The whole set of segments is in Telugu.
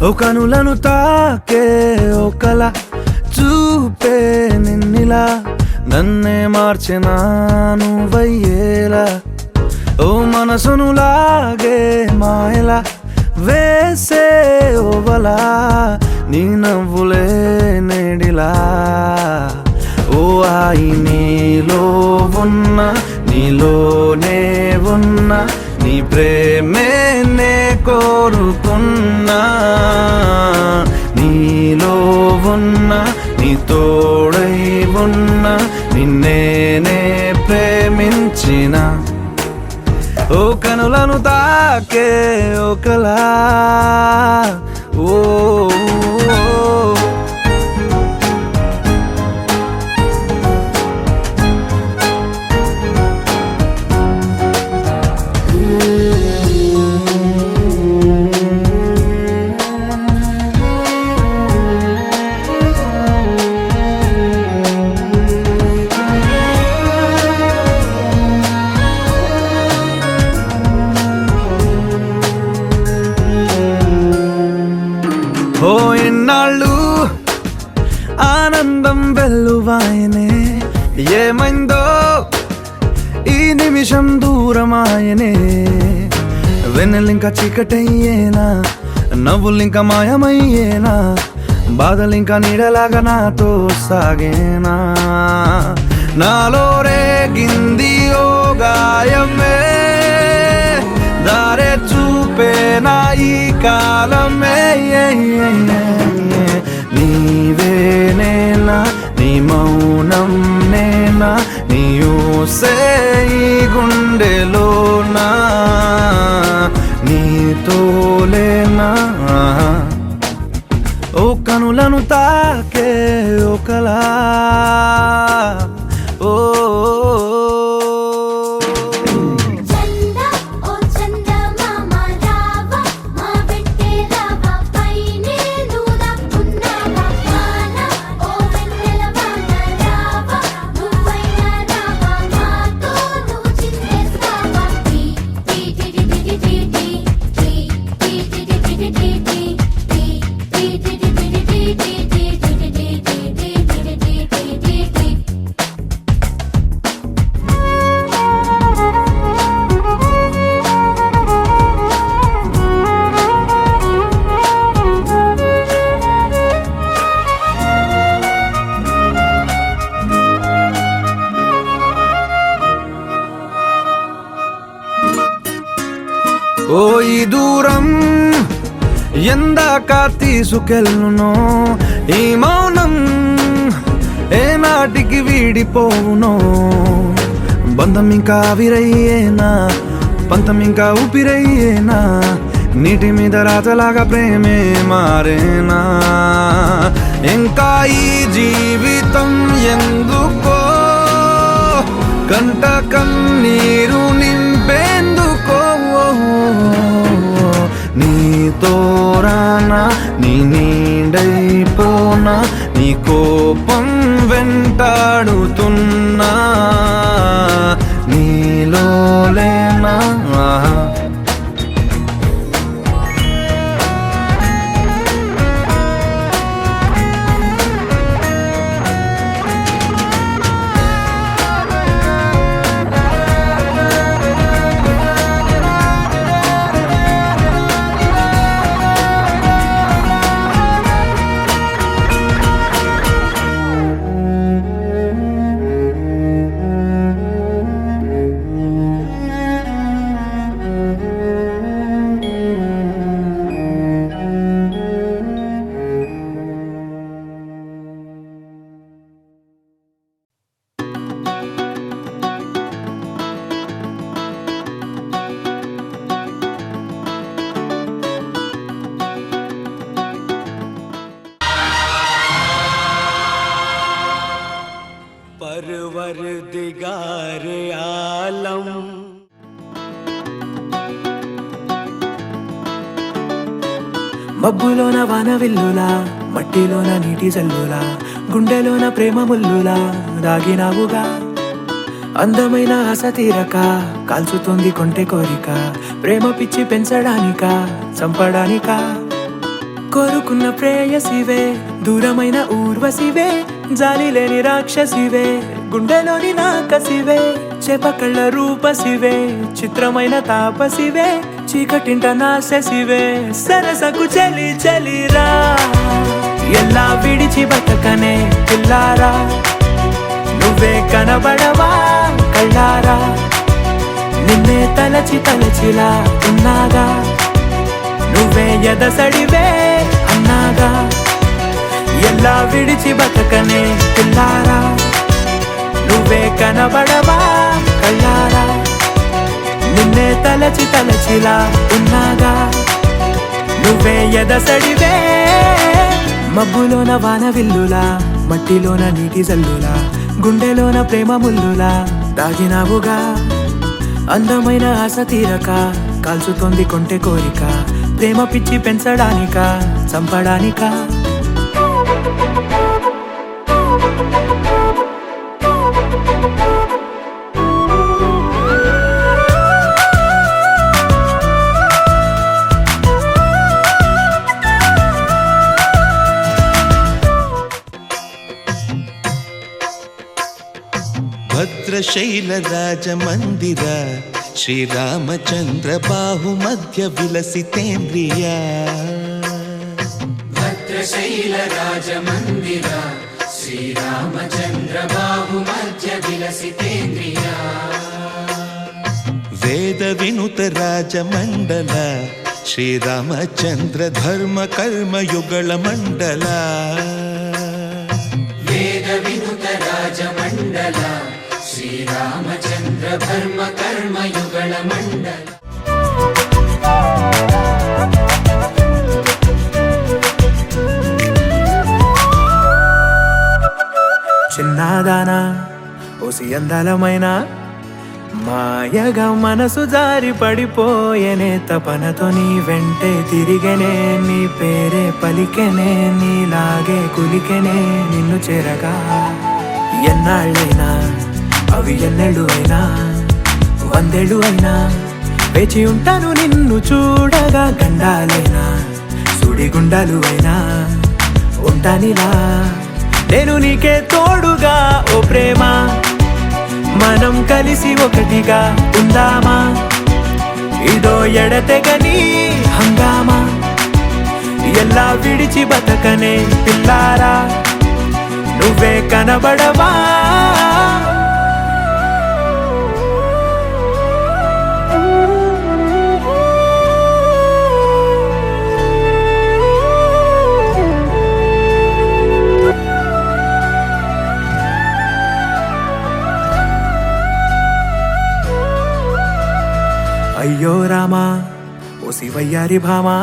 ఓ కనులను తాకే ఒకలా చూపే నిన్నిలా నన్నే మార్చెనా నువ్వయ్యేలా ఓ మనసును లాగే మాయలా వేసే ఓవలా నీ నవ్వులే నేడిలా ఓ ఆయి నీలో ఉన్న నీలోనే ఉన్న నీ ప్రేమే నే కోరుకున్నా నీలో ఉన్న నీ తోడై ఉన్న నిన్నేనే ప్రేమించిన ఓ కనులను తాకే ఒకలా ఓ ఓ ఎన్నాళ్ళు ఆనందం వెల్లువాయనే ఏమైందో ఈ నిమిషం దూరమాయనే వెన్నెలింక చీకటయ్యేనా నవ్వులింక మాయమయ్యేనా బాధలింక నీడలాగా నాతో సాగేనా నాలో రేగింది ఓ గాయమే దారే చూపేనా ఈ కాలమే నీవేనేనా నీ మౌనం నేనా నీ ఊసే ఈ గుండెలోనా నీతోలేనా ఓ కనులను తాకే ఒకలా ఓ ఓ ఈ దూరం ఎందాక తీసుకెళ్ళునో ఈ మౌనం ఏనాటికి వీడిపోవునో బంధం ఇంకా ఆవిరయ్యేనా పంతం ఇంకా ఊపిరయ్యేనా నీటి మీద రాతలాగా ప్రేమే మారేనా ఇంకా ఈ జీవితం ఎందుకో కంట కన్నీరు నింపేందుకో నీతో రానా నీ నీడైపోనా నీ కోపం వెంటాడుతున్నా నీలో లేనా परवरदिगार आलम మబ్బులోన వానవిల్లులా మట్టిలోన నీటి జల్లులా గుండెలోన ప్రేమ ముల్లులా దాగినావుగా అందమైన ఆశ తీరక కాల్చుతోంది కొంటె కోరిక ప్రేమ పిచ్చి పెంచడానికా చంపడానికా కోరుకున్న ప్రేయసివే దూరమైన ఊర్వశివే జాలి లేని రాక్షసివే గుండెలోని నాకసివే చేపకళ్ళ రూపసివే చిత్రమైన తాపసివే చీకటింట నాశసివే సరసకు చలి చలిరా ఎలా విడిచి బతకనే పిల్లారా నువ్వే కనబడవా కళ్ళారా నిన్నే తలచి తలచిలా ఉన్నాగా నువ్వే ఎదసడివే అన్నాగా ఎలా విడిచి బతకనే పిల్లారా నువ్వే కనబడవా కళ్ళారా నిన్నే తలచి తలచిలా ఉన్నాగా నువ్వే ఎదసడివే మబ్బులోన వాన విల్లులా మట్టిలోన నీటి జల్లులా గుండెలోన ప్రేమ ముల్లులా దాగినావుగా అందమైన ఆశ తీరక కాల్చుతోంది కొంటె కోరిక ప్రేమ పిచ్చి పెంచడానిక చంపడానిక భద్రశైల రాజమందిర శ్రీరామచంద్ర బాహు మధ్య విలసితేంద్రియ భద్రశైల రాజమందిర శ్రీరామచంద్ర బాహు మధ్య విలసితేంద్రియ వేద వినుత రాజమండల శ్రీరామచంద్ర ధర్మ కర్మ యుగళ మండల వేద వినుత రాజమండల శ్రీరామచంద్ర ధర్మ కర్మ యుగళ మండల చిన్నదానా ఓసి అందలమైన మాయగా మనసు జారి పడిపోయేనే తపనతో నీ వెంటే తిరిగనే నీ పేరే పలికెనే నీలాగే కులికెనే నిన్ను చేరగా ఎన్నాళ్ళైనా అవి ఎన్నెళ్ళు అయినా 100 ఏళ్ళు అయినా వేచి ఉంటాను నిన్ను చూడగా గండాలైనా సుడిగుండాలు అయినా ఉంటానిలా నేను నీకే తోడుగా ఓ ప్రేమ మనం కలిసి ఒకటిగా ఉందామా ఇదో ఎడతెగని హంగామా ఎలా విడిచి బతకనే పిల్లారా నువ్వే కనబడవా అయ్యో రామా ఓ శివయ్యారి భామా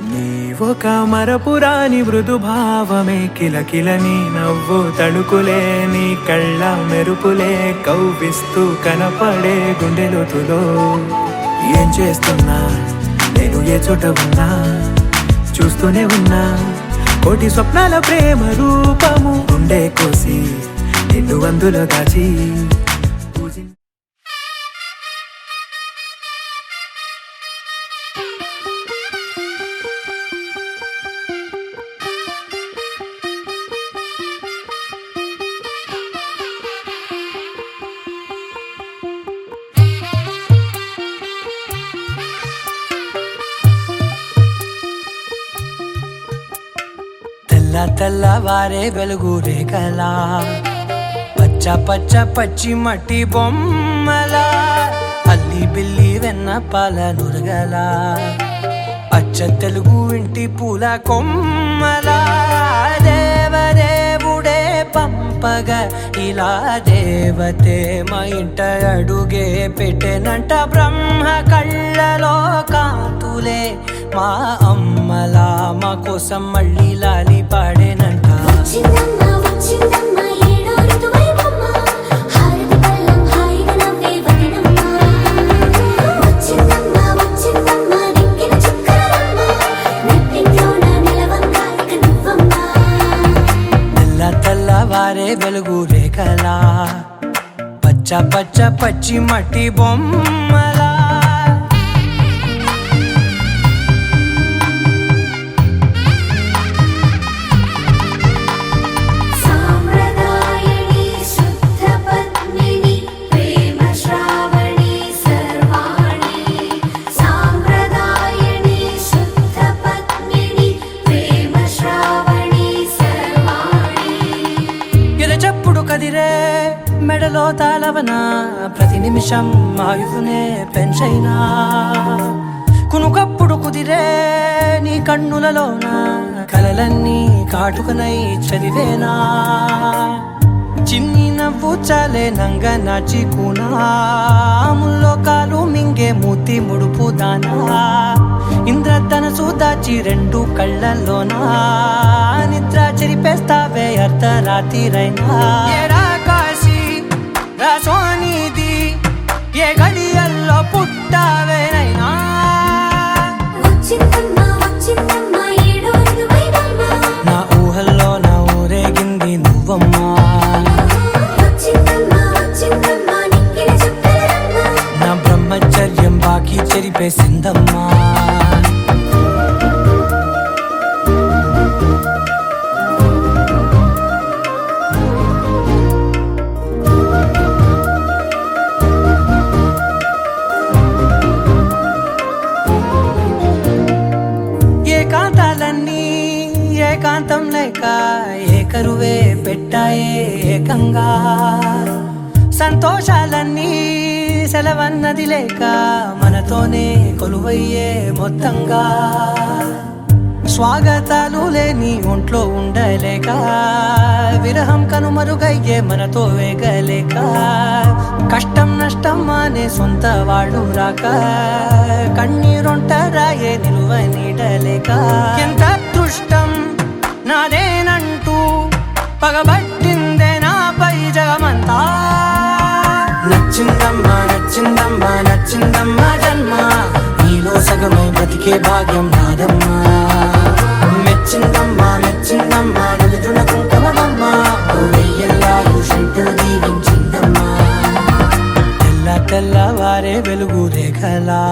నీవొక మరపురాని మృదు భావమే కిలకిల నీ నవ్వు తడుకులే నీ కళ్ళ మెరుపులే కవ్విస్తూ కనపడే గుండెలోతులో ఏం చేస్తున్నా నేను ఏ చోట ఉన్నా చూస్తూనే ఉన్నా కోటి స్వప్నాల ప్రేమ రూపము గుండె కోసి నిన్ను అందులో దాచి తెల్లవారే వెలుగు రేఖలా పచ్చ పచ్చ పచ్చి మట్టి బొమ్మలా అల్లి బిల్లి వెన్న పాల నురగలా అచ్చ తెలుగు ఇంటి పూల కొమ్మలా దేవదేవుడే పంపగా ఇలా దేవతే మా ఇంట అడుగే పెట్టెనంట బ్రహ్మ కళ్ళలో కాంతులే మా అమ్మలా మా కోసం మళ్ళీ లాలి పాడేనంట తెల్లవారే వెలుగు రేఖలా పచ్చ పచ్చ పచ్చి మట్టి బొమ్మలా ప్రతి నిమిషం ఆయుధునే పెంచైనా కునుకప్పుడు కుదిరే నీ కన్నులలోన కలలన్నీ కాటుకనై చదివేనా చిన్ని నవ్వు చాలే నంగ నాచి కూనాముల్లో కాలు మింగే మూతి ముడుపు దానా ఇంద్రధనసు దాచి రెండు కళ్ళల్లోనా నిద్ర చెరిపేస్తావే అర్ధరాత్రిరైనా ఏరా కాశీ రా సోనిది ఏ గడియల్లో పుట్టావేనైనా నా ఊహల్లో నా ఊరేగింది నువ్వమ్మా నా బ్రహ్మచర్యం బాకీ చెరిపేసిందమ్మా ఏకాంతాలన్నీ ఏకాంతం లేక ఏకరువే పెట్టాయే ఏకంగా సంతోషాలన్నీ సెలవన్నది లేక మనతోనే కొలువయ్యే మొత్తంగా స్వాగతాలు లేని ఒంట్లో ఉండలేక విరహం కనుమరుగయ్యే మనతో వేగలేక కష్టం నష్టం అనే సొంత వాళ్ళు రాక కన్నీరొంటరాయే నిలువ నీడలేక ఎంత అదృష్టం నాదేనంటూ పగబట్టిందే నాపై జగమంతా నచ్చిందమ్మా నచ్చిందమ్మా నచ్చిందమ్మా జన్మ నీలో సగమై బ్రతికే భాగ్యం నాదమ్మా మెచ్చిందమ్మా మెచ్చిందమ్మా నిలుతున్న కుంకుమమ్మా వెయ్యల్లాలు శంకరు దీవించిందమ్మా తెల్ల తెల్లవారే వెలుగు రేఖలా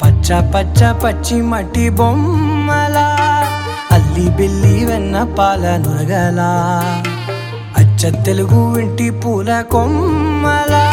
పచ్చ పచ్చ పచ్చి మట్టి బొమ్మలా అల్లి బిల్లి వెన్న పాల నురగలా అచ్చ తెలుగు ఇంటి పూల కొమ్మలా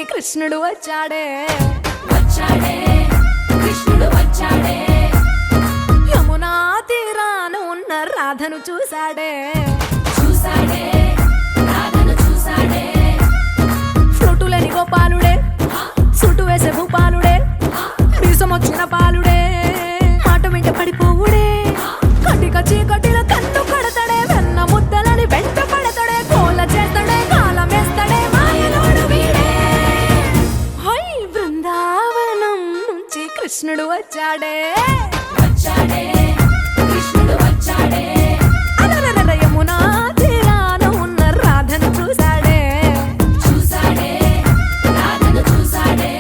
కృష్ణుడు వచ్చాడే వచ్చాడే కృష్ణుడు వచ్చాడే యమునా తీరాన ఉన్న రాధను చూశాడే చూసాడే రాధను చూసాడే ఫ్రూటులేని గోపాలుడే సుటు వేసే భూపాలుడే మీసం వచ్చిన పాలుడే మాట వెంట పడిపోవుడే కటిక చీకటిలో కన్ను కడతాడే వెన్న ముద్దలని వెంట పడతాడే కోల చేస్తాడే కాలం వేస్తాడే మాయలోడు వీడే హై బృందావనం నుంచి కృష్ణుడు వచ్చాడే వచ్చాడే కృష్ణుడు వచ్చాడే అలరల యమునా తీరాన ఉన్న రాధను చూశాడే చూసాడే రాధను చూసాడే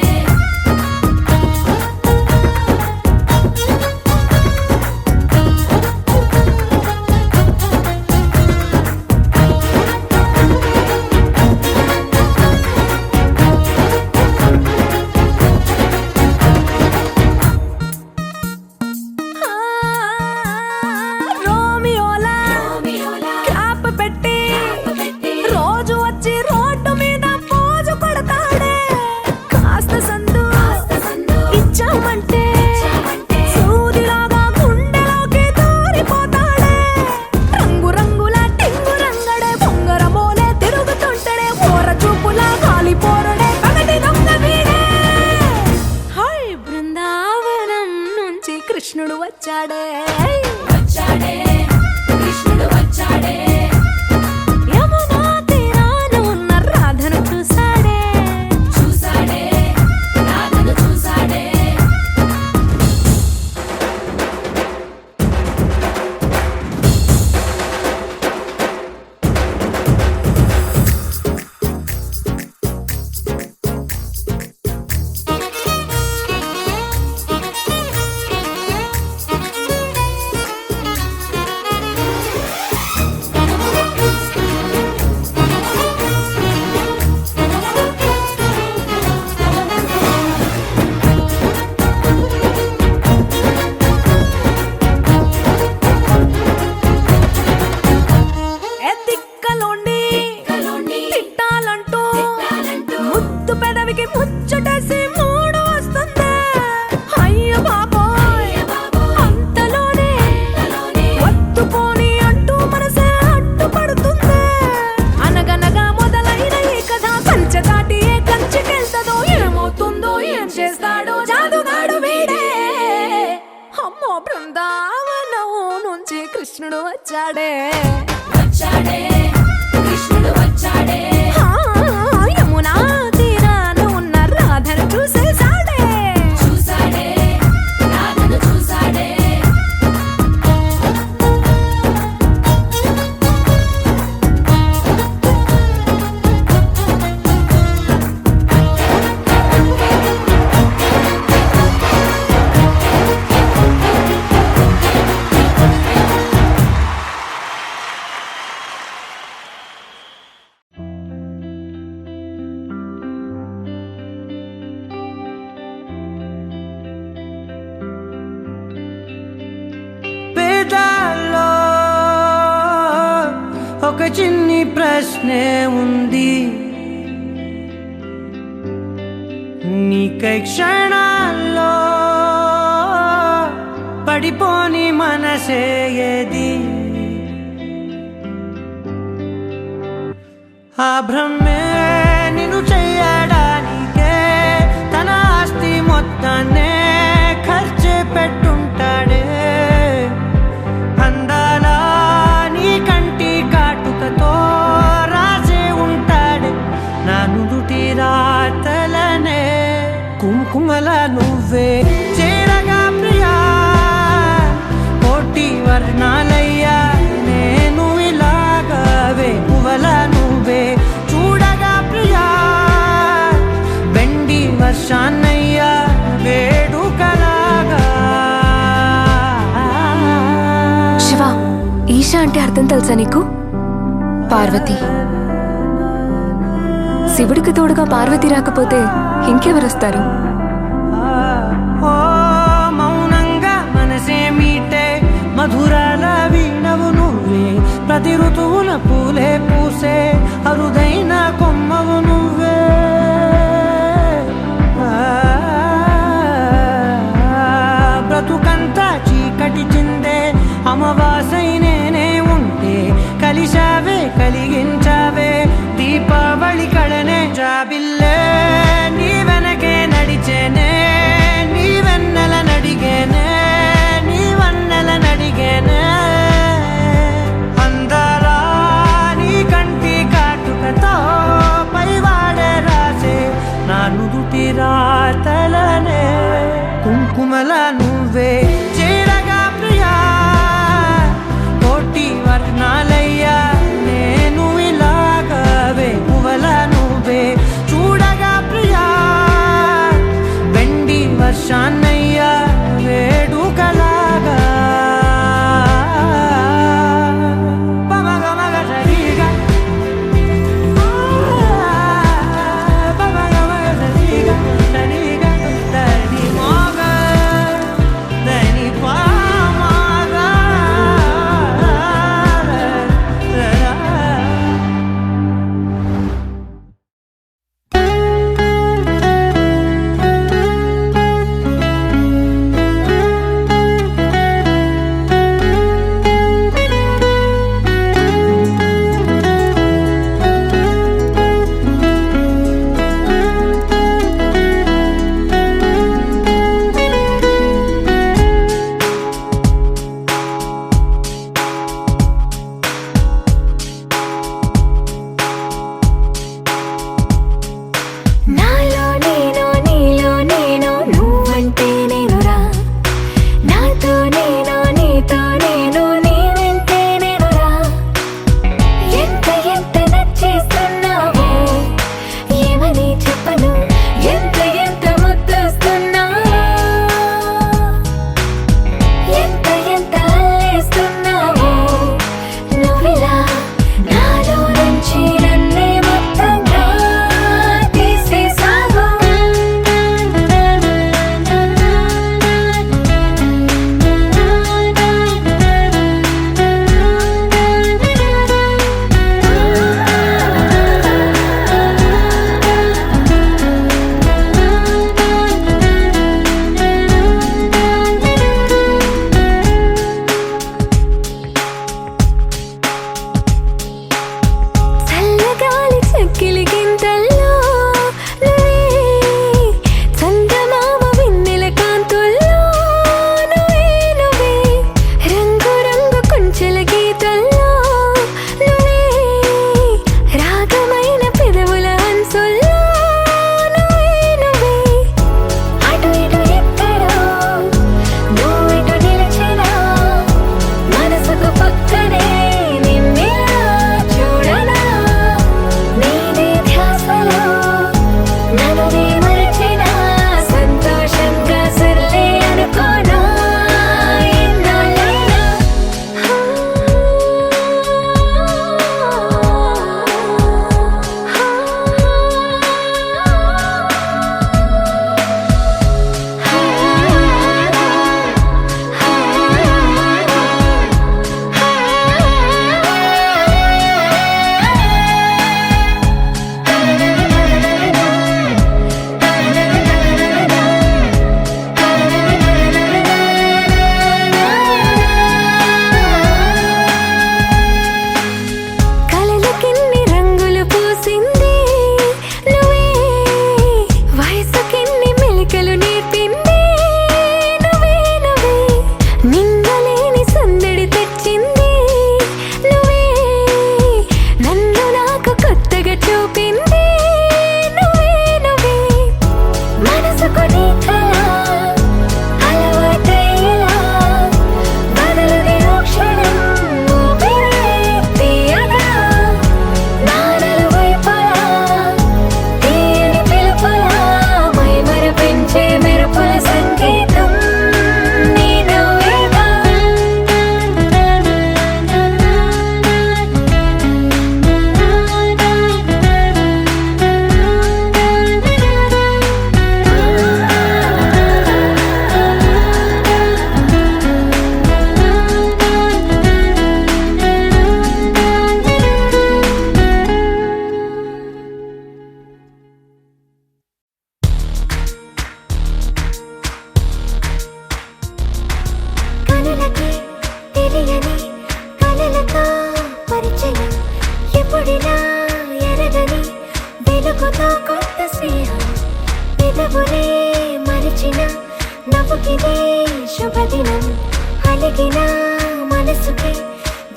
చిన్ని ప్రశ్నే ఉంది, నీకై క్షణాల్లో పడిపోని మనసే ఏది? ఆ భ్రమే నిన్ను చెయ్యడానికే తన ఆస్తి మొత్తాన్నే ఖర్చు పెట్టుంటాడే. అందాల నీ కంటి కాటుకతో రాసే ఉంటాడే నా నుదుటి రాతలనే. కుంకుమల నువ్వే చేరగా ప్రియా, కోటి వర్ణాలయ్యా నేను ఇలాగవే. పువ్వల నువ్వే చూడగా ప్రియా, వెండి వర్షాన్నయ్యా వేడుకలాగా. శివ, ఈశా అంటే అర్థం తెలుసా నీకు? పార్వతి. శివుడికి తోడుగా పార్వతి రాకపోతే ఇంకెవరొస్తారు? ఓ మౌనంగా మనసే మీటే మధురాల వీణవు నువ్వే. ప్రతి ఋతువున పూలే పూసే అరుదైన కొమ్మవు నువ్వే. బ్రతుకంతా చీకటి చిందే అమవాసై నేనే ఉంటే కలిశావే కలిగించావే దీపావళి కళనే. జాబిల్లే నీ వెనకే నడిచేనే, నీ వెన్నెల నడిగేనే, నీ వన్నెల నడిగేనే. అందరా నీ కంటి కాటుకతో పైవాడే రాసే నా నుదుటి రాతలనే. కుంకుమల నువ్వే చేరగా ప్రియా, కోటి వర్ణాలయ్యా నేను ఇలాగవే. పువ్వల నువ్వే చూడగా ప్రియా, వెండి వర్షాన్నయ్యా వేడుకలాగా. పమగమగ సరిగా, పమగమగ సరిగా, సరిగా సరి మోగ. నువ్వుతో కొత్త స్నేహం పెదవులే మరిచిన నవ్వుకిదే శుభదినం అలిగిన మనసుకి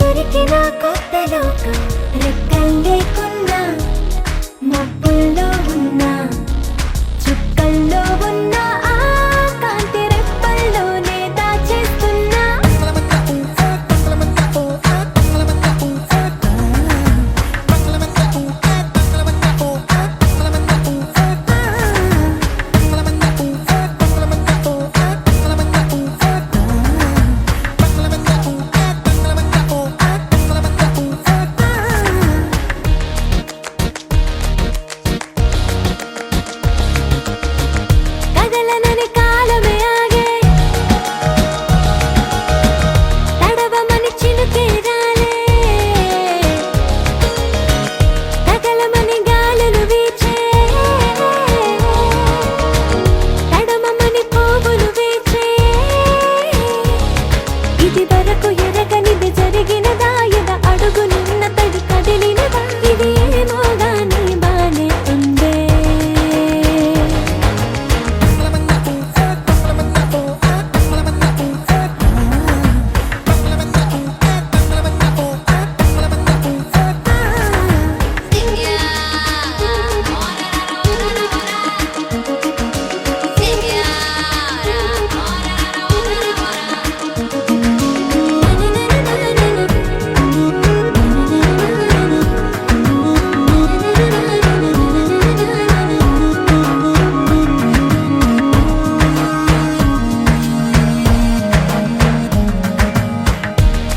దొరికిన కొత్త లోకం రెక్కలు లేకున్నా మబ్బుల్లో ఉన్నా చుక్కల్లో ఉన్న ఆ కాంతి రెప్పల్లోనే దాచేస్తున్నా కదలనని కాలమే ఆగే తడవమని చినుకే రాలే తగలమని గాలులు వీచే తడమమని పువ్వులు వీచే ఇది వరకు ఎరగనిది జరిగినదా ఎద అడుగు నిన్న తడి కదిలినదా ఇది ఏమో గాని బానే ఉందే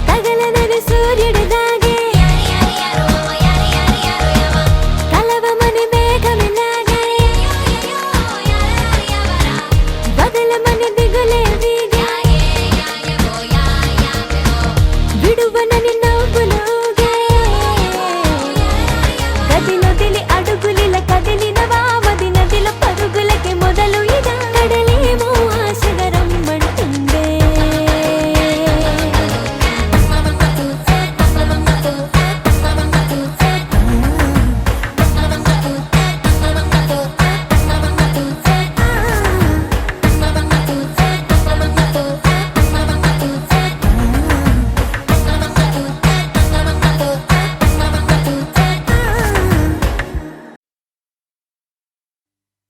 తగలనని సూర్యుడు దాగే కలవమని మేఘమిలాగే వదలమని దిగులే వీగే విడువనని నవ్వులోగే గది నదిలి అడుగులిల కదిలినవా మది నదిల పరుగులకి మొదలు ఇదా కడలేమో ఆశగా రమ్మంటుందే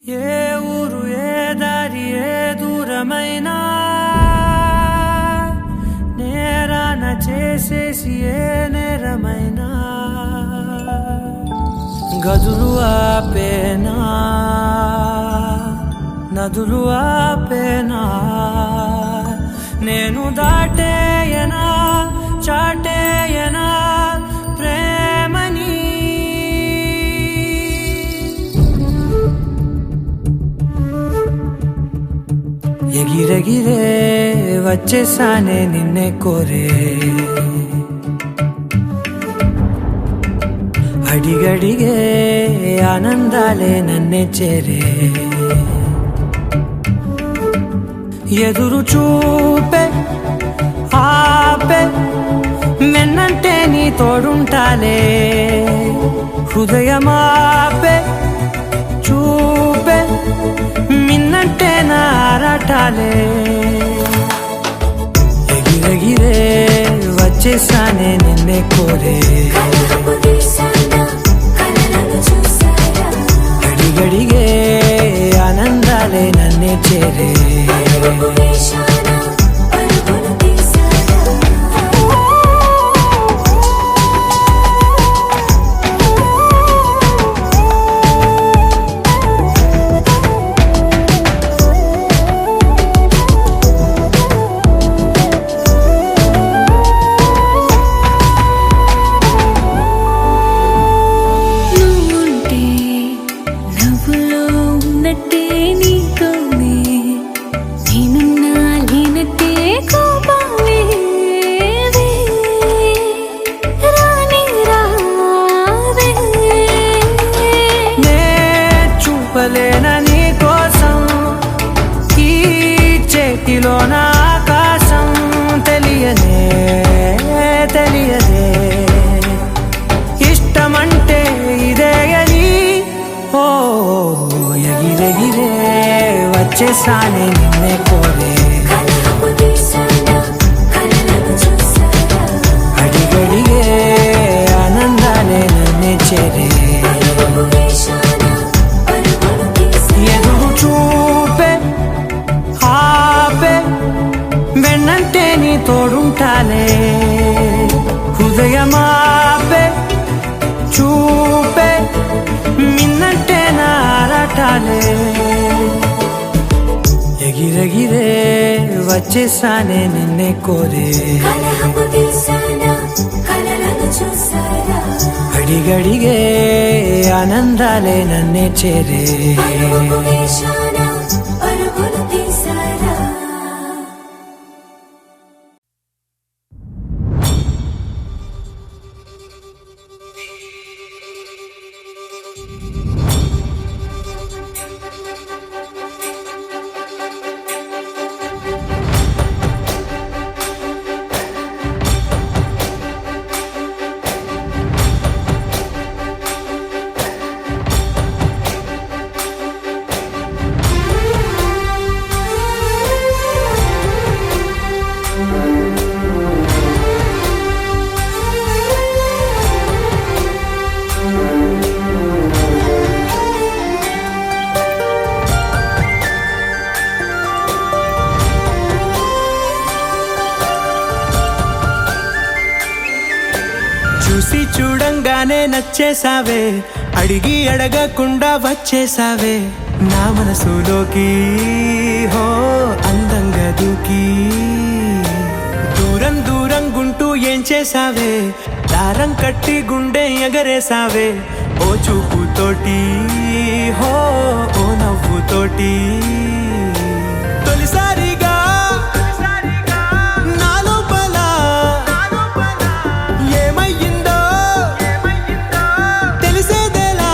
ఏ ఊరు ఏ దారి ఏ దూరమైనా నేరాన చేసేసి ఏ నేరమైనా గదులు ఆపేనా నదులు ఆపేనా నేను దాటేయనా చాటేయనా ప్రేమని ఎగిరెగిరే వచ్చేసానే నిన్నే కోరే అడిగడిగే ఆనందాలే నన్నే చేరే ఎదురు చూపే ఆపే మెన్నంటే నీ తోడుంటాలే హృదయమాపే చూపే మిన్నంటే నారాటాలే ఎగిరెగిరే వచ్చేసానే నిన్నే కోరే అడిగడిగే ఆనందాలే నన్నే చేరే నువ్వుంటే నవ్వులో ఉన్నట్టే నీతోనే నేనున్నా లేనట్టే కోపాలే రాని రావే నే చూపలేనా నీ కోసం ఈ చేతిలో నా ఆకాశం తెలియదే తెలియదే ఇష్టమంటే ఇదే అని ఓ ఎగిరెగిరే వచ్చేసానే నిన్నే కోరే కలహపు తీసానా కలలను చూసానా అడిగడిగే ఆనందాలే నన్నే చేరే పరుగు వేశానా పరుగులు తీసా ఎదురు చూపే ఆపే వెన్నంటే నీ తోడుంటాలే హృదయమాపే చూపే మిన్నంటే నారాటాలే ఎగిరెగిరే వచ్చేసానే నిన్నే కోరే కలహపు తీసానా కలలను చూసానా అడిగడిగే ఆనందాలే నన్నే చేరే పరుగు వేశానా పరుగులు తీసానా చూసి చూడంగానే నచ్చేసావే అడిగి అడగకుండా వచ్చేసావే నా మనసులోకి హో అందంగా దూకి దూరం దూరం గుంటూ ఏం చేసావే దారం కట్టి గుండె ఎగరేసావే ఓ చూపుతోటి హో ఓ నవ్వుతోటి తొలిసారిగా నా లోపల ఏమయ్యిందో తెలిసేదేలా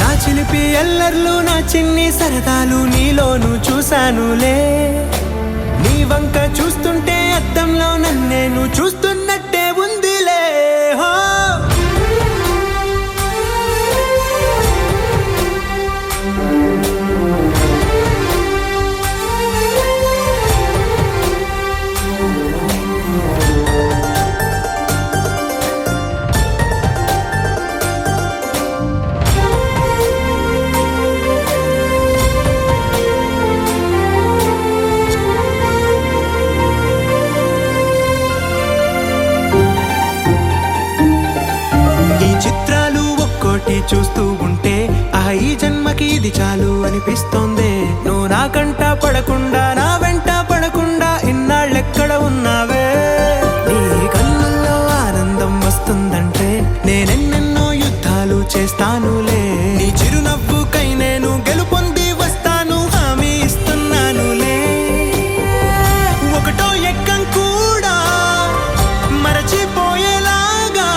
నా చిలిపి ఎల్లర్లు నా చిన్ని సరదాలు నీలోను చూశానులే నీ వంక చూస్తుంటే అద్దంలో నన్నేను చూస్తున్నట్టే ఉందిలే హో చూస్తూ ఉంటే ఈ జన్మకి ఇది చాలు అనిపిస్తోంది నువ్వు నా కంట పడకుండా నా వెంట పడకుండా ఇన్నాళ్ళెక్కడ ఉన్నావే నీ కళ్ళల్లో ఆనందం వస్తుందంటే నేనెన్నెన్నో యుద్ధాలు చేస్తానులే నీ చిరునవ్వుకై నేను గెలుపొంది వస్తాను హామీ ఇస్తున్నానులే ఒకటో ఎక్కం కూడా మరచిపోయేలాగా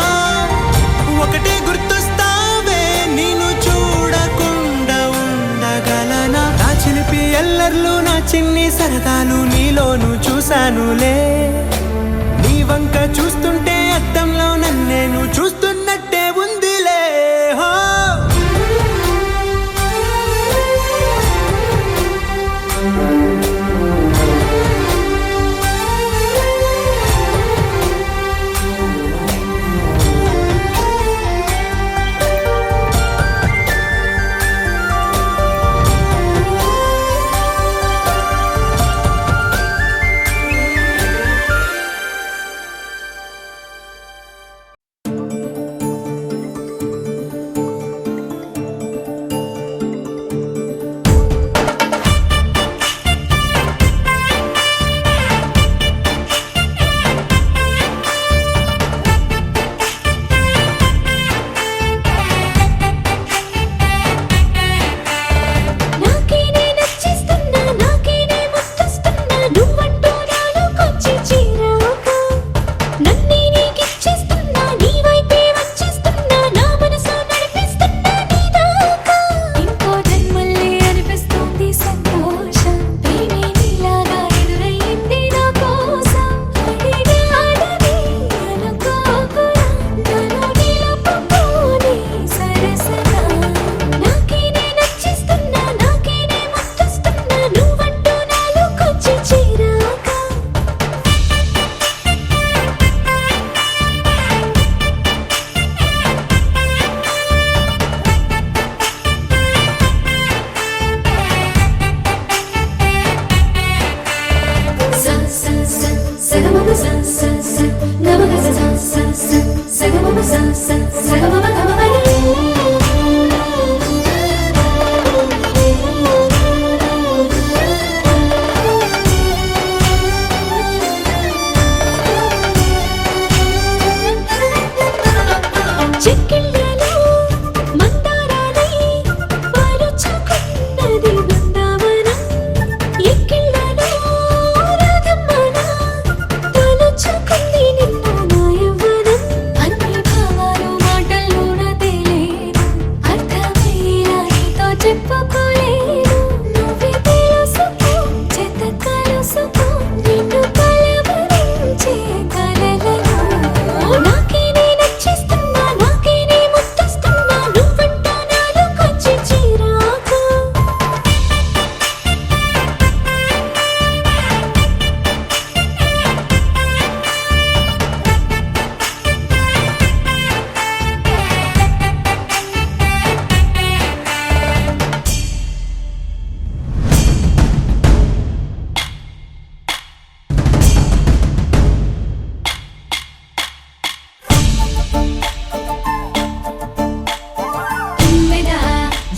ఒకటే గుర్తొస్తావే నేను చూడకుండా ఉండగలనా నా చిలిపి ఎల్లర్లు నా చిన్ని సరదాలు నీలోను చూశానులే నీ వంక చూస్తుంటే అద్దంలో నన్నేను చూస్తున్నట్టే ఉందిలే హో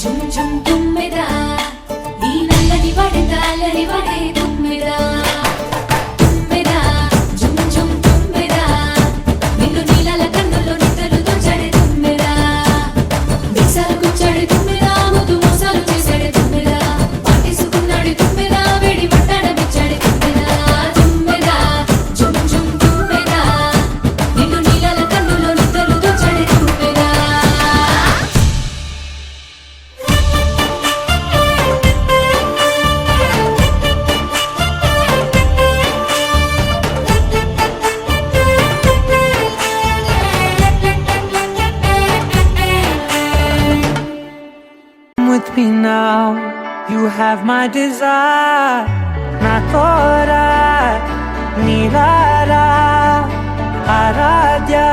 ఝుమ్ ఝుమ్ తుమ్మెదా ఈ నల్లని వాడే తాళని వాడే తుమ్మెదా తుమ్మెదా ఝుమ్ ఝుమ్ తుమ్మెదా నిన్ను నీలాల కన్నుల్లో నిద్రలు దోచాడే తుమ్మెదా మీసాలు గుచ్చాడే తుమ్మెదా ముద్దు మోసాలు చేశాడే తుమ్మెదా పాటేసుకున్నాడే తుమ్మెదా వేడి పట్టాడ బిచ్చాడే తుమ్మెదా తుమ్మెదా ఝుమ్ ఝుమ్ తుమ్మెదా నిన్ను నీలాల కన్నుల్లో నిద్రలు దోచాడే తుమ్మెదా With me now, you have my desire. Na tora, nilara, aradya.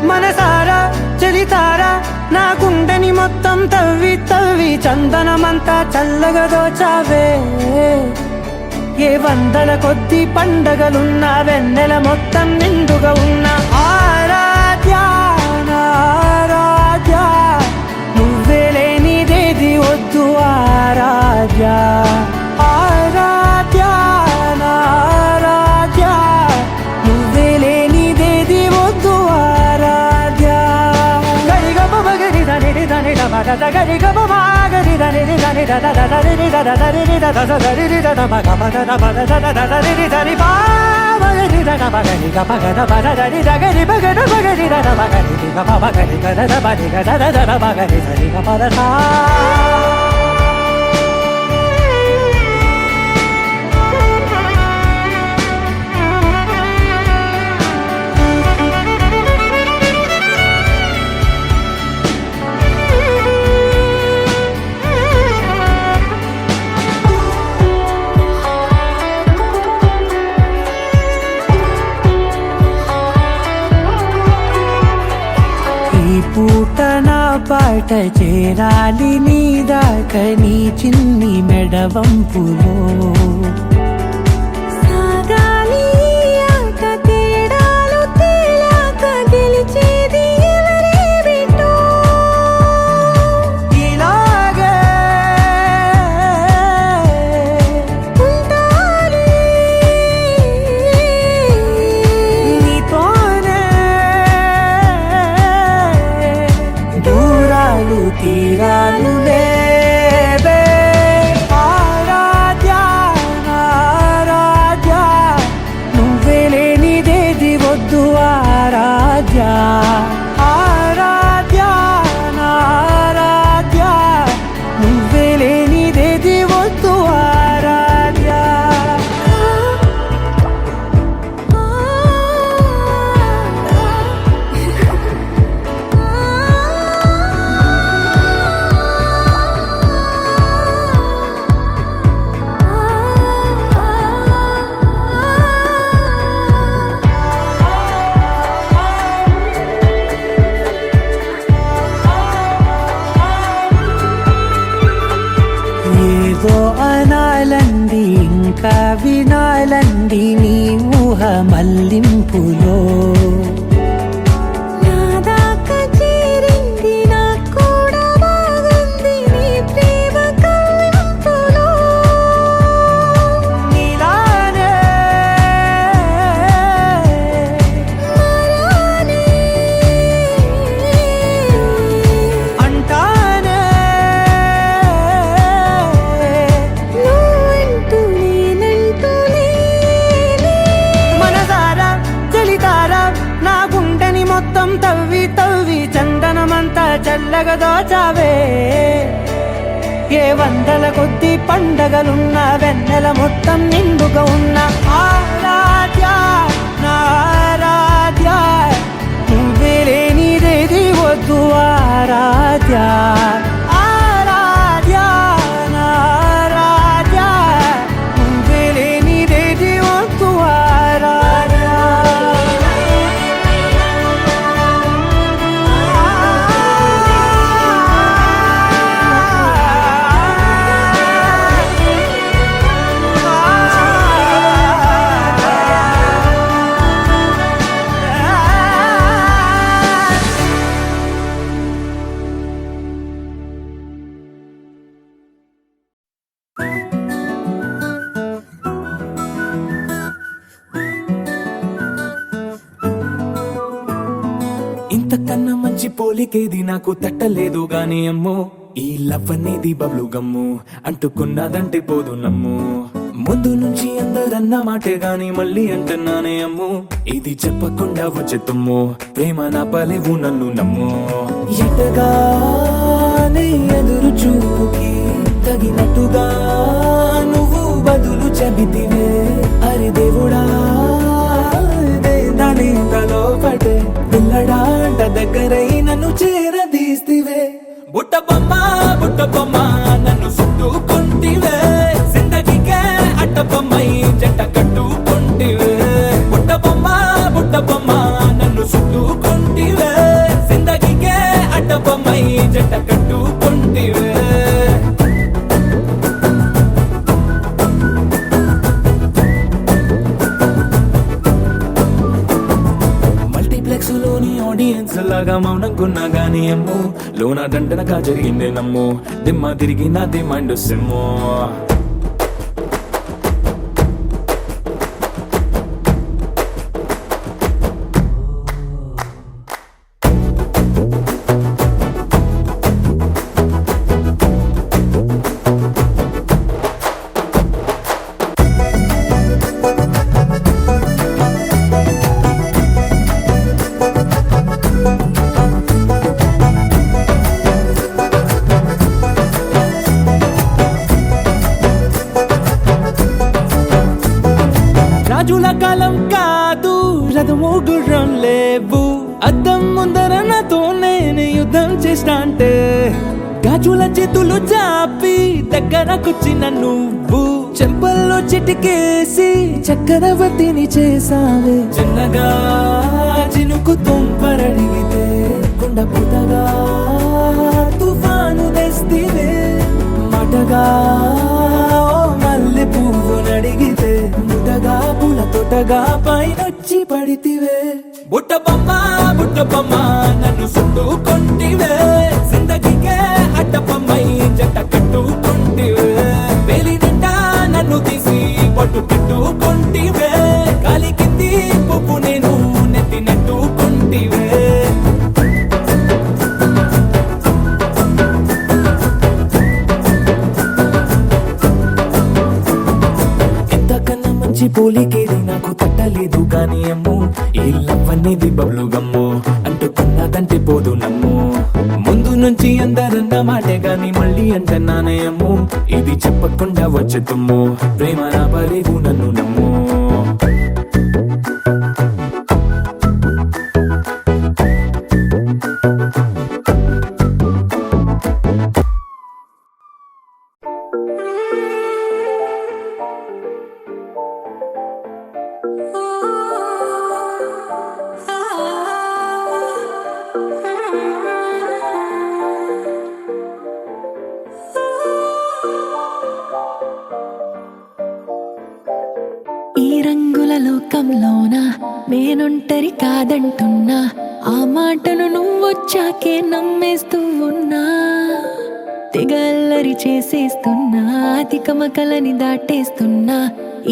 మనసారా చలితారా నా గుండెని మొత్తం తవ్వి తవ్వి చందనమంతా చల్లగా దోచావే ఏ వందల కొద్ది పండగలున్నా వెన్నెల మొత్తం నిండుగా ఉన్న ఆరాధ్య నా ఆరాధ్య నువ్వే లేనిదేది వద్దు ఆరాధ్య ఆరాధ్య నా ఆరాధ్య నువ్వే లేనిదేది వద్దు ఆరాధ్య గరిగ బగరి దని దని డబగ గరిగ బగరి దని దని దద దరి దద దరి దద దరి దద మగ మగ దద దద దరి దరి బా మగరి దద మగరి గ మగ దద దరి దగరి బగర బగరి దద మగరి గ మగరి దద బరి దద దద మగరి దరి గ పద సా పూట నా పాట చేరాలి నీ దాకా నీ చిన్ని మెడవంపులో సాగాలి ఆట తేడాలు తేలాక గెలిచేది ఎవరే బిడ్డో ఇలాగే ఉంటాలి నీతోనే దూరాలు తీరాలు లేవే ఆరాధ్య నా ఆరాధ్య నువ్వే లేనిదేది వద్దు ఆరాధ్య ఆరాధ్య నా ఆరాధ్య నువ్వే లేనిదేది వద్దు ఆరాధ్య ఏదో అనాలంది ఇంకా వినాలంది నీ ఊహ మల్లింపులో నా దాకా చేరింది నాకు కూడా బాగుంది నీ ప్రేమ కవ్వింపులో నీలానే మరానే అంటానే నువ్వంటూ నేనంటూ లేనే మనసారా చలితారా నా గుండెని మొత్తం తవ్వి తవ్వి చందనమంతా చల్లగా దోచావే ఏ వందల కొద్ది పండగలున్న వెన్నెల మొత్తం నిండుగా ఉన్న ఆరాధ్య నా ఆరాధ్య నువ్వే లేనిదేది వద్దు ఆరాధ్య ఆరాధ్య నా ఆరాధ్య నువ్వే లేనిదేది వద్దు ఆరాధ్య ఇంతకన్నా మంచి పోలికేది నాకు తట్టలేదు గాని అమ్మో ఈ లవ్ అనేది బబ్లు గమ్ము అంటుకున్నదంటే పోదు నమ్ము ముందు నుంచి అందరన్న మాటే గాని మళ్ళీ అంటున్నానే అమ్ము ఇది చెప్పకుండా వచ్చేతుమ్ము ప్రేమ నా పలేవు నన్ను నమ్ము ఎటగానే ఎదురు చూకి తగినట్టుగా నువ్వు బదులు చెబితివే అరే దేవుడా దాని తలో పడే పిల్లడాంట దగ్గరై నన్ను చేరదీస్తివే బుట్ట బొమ్మ నన్ను చుట్టుకుంటివే జిందగీకే అట్ట బొమ్మై జంట కట్టుకుంటివే బుట్ట బొమ్మ నన్ను చుట్టుకుంటివే జిందగీకే అట్ట బొమ్మై జంట కట్టుకుంటివే మల్టీప్లెక్స్ లోని ఆడియన్స్ లాగా మౌనంకున్నా గానీ అమ్ము లోన దండనగా జరిగిందే నమ్ము దిమ్మ తిరిగి నాది మైండ్ సిమ్ము రాజుల కాలం కాదు రథము గుర్రం లేవు అద్దం ముందర నాతో నేను యుద్ధం చేస్తా అంటే గాజుల చేతులు చాపి దగ్గరకొచ్చిన నువ్వు చెంపల్లో చిటికేసి చక్రవర్తిని చేసావే చిన్నగా చినుకు తుంపరడిగితే కుండ పుటగా తుఫాను తెస్తివే మాటగా మల్లె పువ్వు నడిగితే ముటగా పూల తోటగా పైనొచ్చి పడితివే బుట్ట బొమ్మ నన్ను చుట్టుకుంటివే జిందగీకే అట్ట బొమ్మై జంట కట్టుకుంటివే వేలి నిండా నన్ను తీసి పట్టు కట్టుకుంటివే కాలి కింది పువ్వు నేను నెత్తి నెట్టుకుంటివే ఇంతకన్నా మంచి పోలికేది నాకు తట్టలేదు గాని అమ్ము ఈ లవ్ అనేది బబ్లు గమ్ము అంటుకున్నదంటే పోదు నమ్ము ముందు నుంచి అందరన్న మాటే గాని మళ్ళీ అంటున్నానే అమ్ము ఇది చెప్పకుండా వచ్చుతుమ్ము ప్రేమ నా పలేవు నన్ను నమ్ము ఈ రంగుల లోకంలోన నేనొంటరి కాదంటున్నా ఆ మాటను నువ్వొచ్చాకే నమ్మేస్తూ ఉన్నా తెగల్లరి చేసేస్తున్నా తికమకలని దాటేస్తున్నా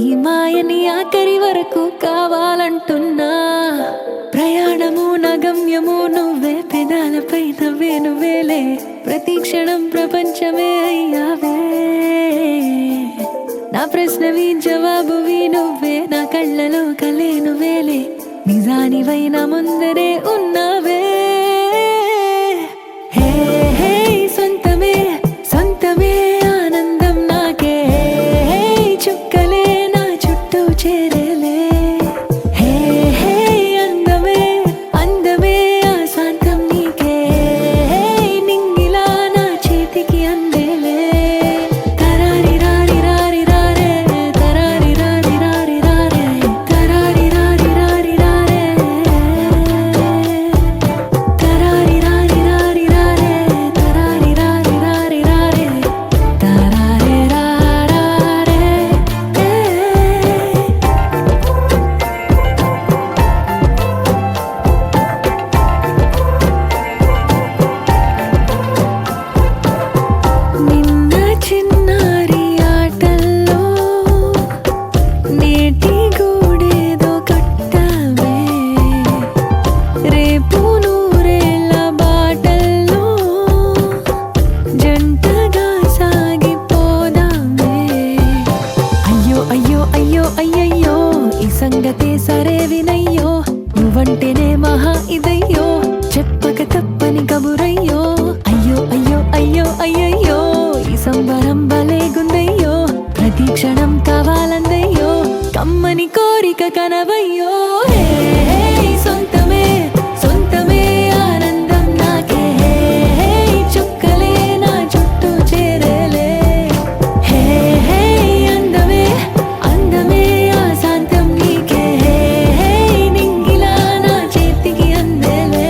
ఈ మాయని ఆఖరి వరకు కావాలంటున్నా ప్రయాణము నా గమ్యము నువ్వే పెదాలపై నవ్వే నువ్వేలే ప్రతి క్షణం ప్రపంచమే అయ్యావే నా ప్రశ్నవి జవాబువి నువ్వే నా కళ్ళలో కలే నువ్వేలే నిజానివై నా ముందరే ఉన్నావే హే హే సొంతమే సొంతమే ఆనందం నాకే హే చుక్కలే నా చుట్టూ చేరేలే హే హే అందమే అందమే ఆ శాంతం నీకే హే నింగిలా నా చేతికి అందేలే తరారి రారి రారి రారే తరారి రారి రారి రారే తరారి రారి రారి రారే నువ్వంటేనే మహా ఇదయ్యో చెప్పక తప్పని కబురయ్యో అయ్యో అయ్యో అయ్యో అయ్యయ్యో ఈ సంబరం భలేగుందయ్యో ప్రతి క్షణం కావాలందయ్యో కమ్మని కోరిక కనవయ్యో హే సొంతమే సొంతమే ఆనందం నాకే హే చుక్కలే నా చుట్టూ చేరేలే హే హే అందమే అందమే ఆశాంతం నీకే హే నింగిలా నా చేతికి అందేలే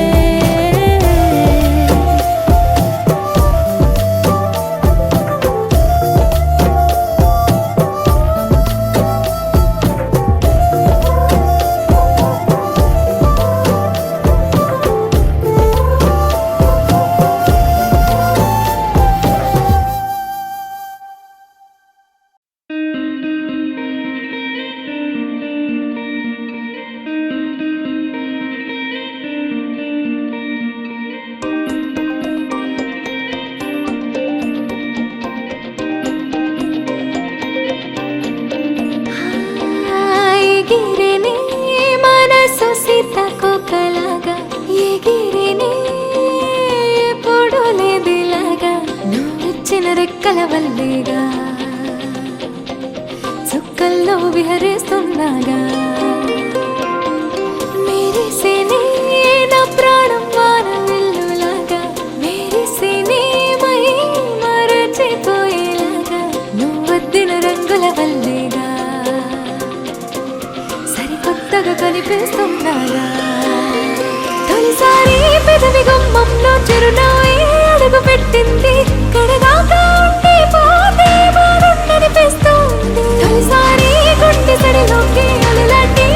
ఎగిరిని మనసు సీతకొకలాగా ఎగిరిని ఎప్పుడు లేదిలాగా నువ్విచ్చిన రెక్కల వల్లేగా చుక్కల్లో విహరిస్తున్నాగా మెరిసేనే నా ప్రాణం వాన వెల్లులాగా మెరిసేనే మై మరచిపోయేలాగా నువ్వద్దిన రంగుల వల్లేగా సరికొత్తగా కనిపిస్తున్నాగా తొలిసారి పెదవి గుమ్మంలో చిరునవ్వే అడుగు పెట్టింది కడదాకా ఉండి పోతే బాగుండనిపిస్తుంది తొలిసారి గుండె సడిలోకి అలలాంటి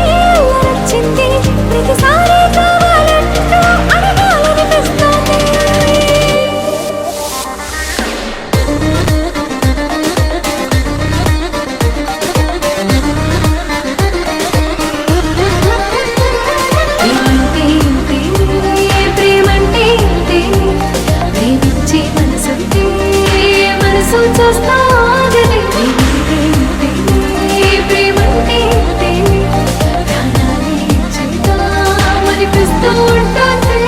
వచ్చింది ప్రతిసారి కావాలంటూ అడగాలనిపిస్తుంది ప్రేమంటే ఇంతే, ప్రేమంటే ఇంతే, ప్రేమించే మనసుంటే మనసు చూస్తా ఆగదే. ప్రేమంటే ఇంతే, ప్రేమంటే ఇంతే, ప్రాణాలే ఇచ్చేద్దామనిపిస్తూ ఉంటుంది.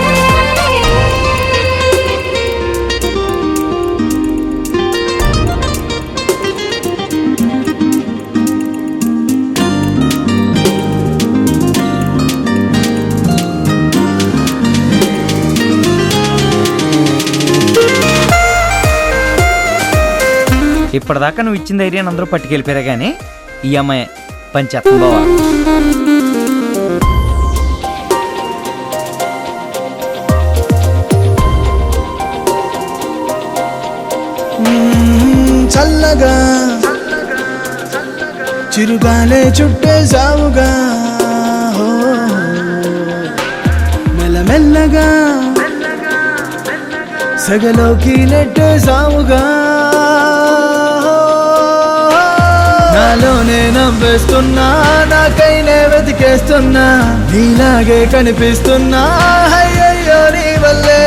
ఇప్పటిదాకా నువ్వు ఇచ్చిన ధైర్యాన్ని అందరూ పట్టుకెళ్ళిపోయారా కానీ ఈ అమ్మాయి పంచేత్తం బావా. చల్లగా చిరుగాలే చుట్టేసావుగా హో, మెల్లమెల్లగా సగలోకి నెట్టేసావుగా నాలోనే నవ్వేస్తున్నా నాకైనే వెతికేస్తున్నా నీలాగే కనిపిస్తున్నా అయ్యయ్యో నీ వల్లే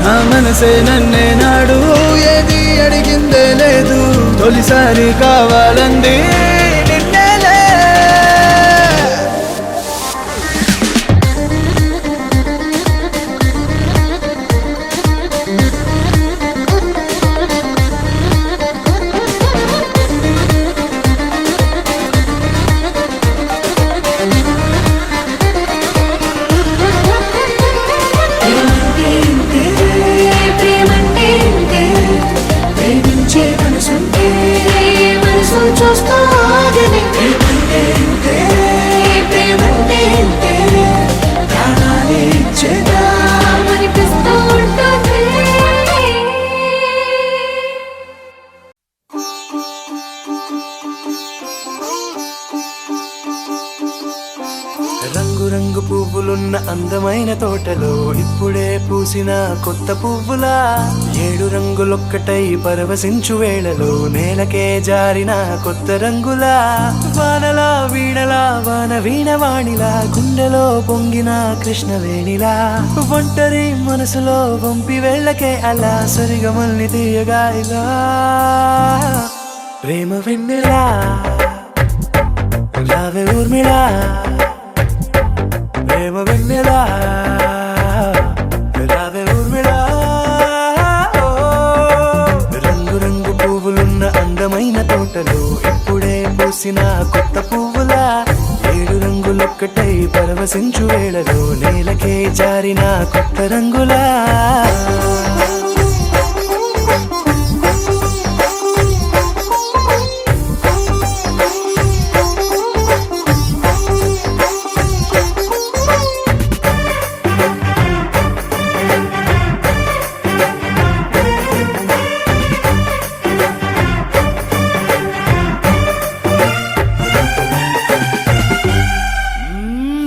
నా మనసే నన్నే నాడు ఏది అడిగిందే లేదు తొలిసారి కావాలంది నిన్నేలే ప్రేమంటే ఇంతే, ప్రేమంటే ఇంతే, ప్రేమించే మనసుంటే మనసు చూస్తా ఆగదే. ప్రేమంటే ఇంతే, ప్రేమంటే ఇంతే, ప్రాణాలే ఇచ్చేద్దామనిపిస్తూ ఉంటుంది. రంగు రంగు పువ్వులున్న అందమైన తోటలో ఇప్పుడే పూసిన కొత్త పువ్వులా 7 రంగులొక్కటై పరవశించు వేళలో నేలకే జారిన కొత్త రంగులా వానలా వీణలా వాన వీణవాణిలా గుండెలో పొంగిన కృష్ణవేణిలా ఒంటరి మనసులో వంపి వెళ్ళకే అలా సరిగమల్ని తీయగా ఇలా ప్రేమ వెన్నెలా రావే ఊర్మిళా ప్రేమ ప్రేమ వెన్నెలా రావే ఊర్మిళా ఓ, రంగు రంగు పువ్వులున్న అందమైన తోటలో ఇప్పుడే పూసిన కొత్త పువ్వులా 7 రంగులొక్కటై పరవశించు వేళలో నేలకే జారిన కొత్త రంగులా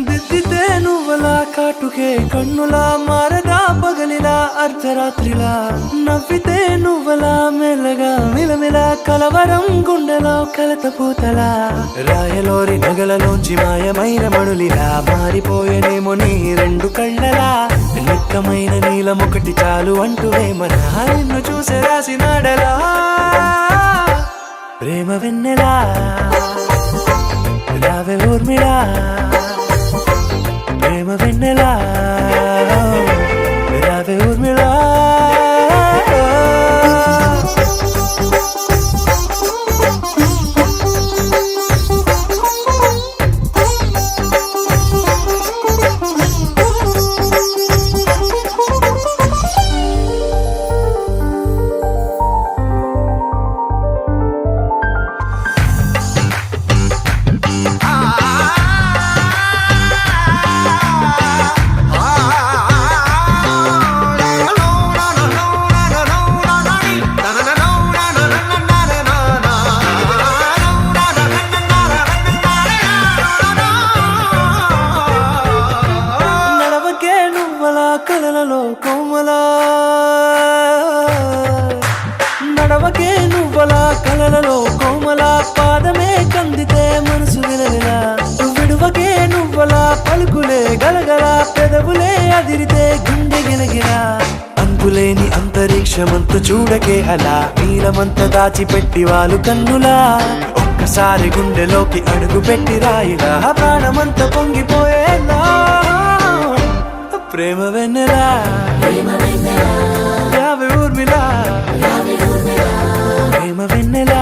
దిద్దితే నువ్వలా కాటుకే కన్నులా మారదా పగలిలా అర్ధరాత్రిలా నవ్వితే నువ్వలా మెల్లగా మిలమిలా కలవరం గుండెలో కలత పూతలా రాయలోరి నగలలోంచి మాయమైన మణులిలా మారిపోయేనేమో నీ 2 కళ్ళలా నిక్కమైన నీలం ఒకటి చాలు అంటూ వేమనా నిన్ను చూసే రాసినాడలా ప్రేమ వెన్నెలా రావే ఊర్మిళా ప్రేమ వెన్నెలా రావే ఊర్మిళా నడవకే నువ్వలా కలలలో కోమలా నడవకే నువ్వలా కలలలో కోమలా పాదమే కందితే మనసు విలవిలా విడువకే నువ్వలా పలుకులే గలగల పెదవులే అదిరితే గుండె గిలగిలా అంతులేని అంతరిక్షమంత చూడకే అలా నీలమంత దాచిపెట్టి వాళ్ళు కన్నులా ఒక్కసారి గుండెలోకి అడుగు పెట్టి రాయిలా ప్రాణమంత పొంగిపోయేలా ప్రేమ వెన్నెలా రావే ఊర్మిళా ప్రేమ వెన్నెలా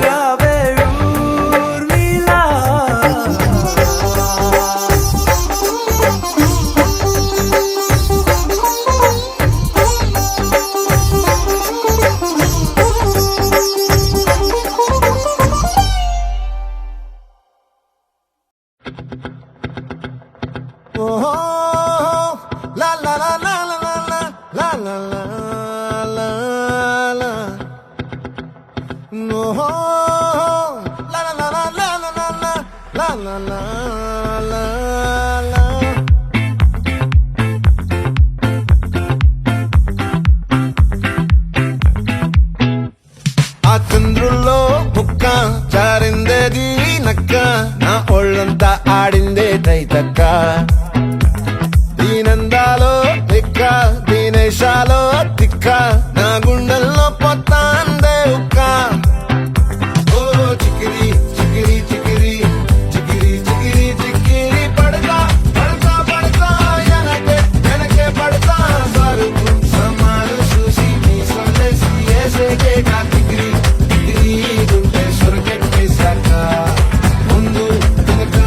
రావే Urmila La la la la la la la la la la la. No. La la la la la la la la la la la la. ఆ చంద్రుల్లో బుక్క జారిందేది నక్క నా ఒళ్ళంతా ఆడిందే తైతక్క దీనందాలో తిక్క దీనేశాలో తిక్క నా గుండెల్లో పొత్తాందే ఉక్క ఓ చికిరి చికిరి చికిరి చికిరి చికిరి చికిరి పడతా పడతా పడతా ఎనకే ఎనకే పడతా సరుకు సమాలు చూసి నీ సొల్లేసి ఏసేకే కా చికిరి చికిరి గుండె సొరకెట్టేశాక ముందు వెనక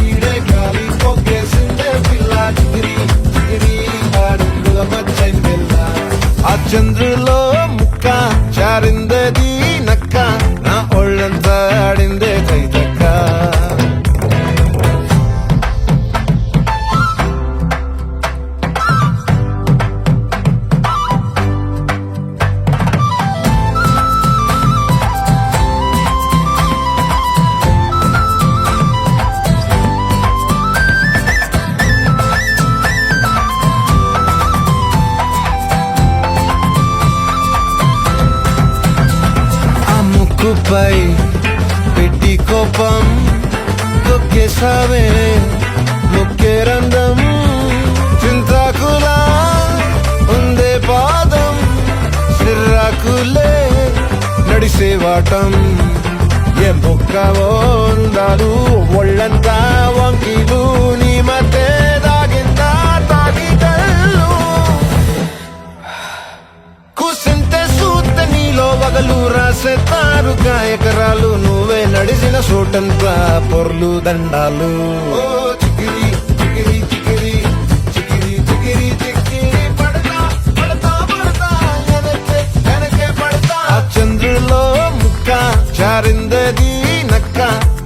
ఈడే గాలి పొగ్గేసిందే పిల్ల చికిరి చికిరి ఆడుగుల మచ్చైన పిల్ల ఆ చంద్రులో ముక్క చారిందది నక్క నా ఒళ్ళంతా ఆడిందే తైతక్క ముక్కుపై పెట్టి కోపం తొక్కేసావే ముక్కే రంధం చింతాకులా ఉందే పాదం సిర్రాకులే నడిసేవాటం ఏ ముక్కవో ఉందాలు ఒళ్ళంతా వంకీలు ఒంటంతా పొర్లు దండాలు ఓ చికిరి చికిరి చికిరి చికిరి చికిరి చికిరి పడతా పడతా పడతా వెనకే వెనకే పడతా ఆ చంద్రులో ముక్క చారిందది నక్క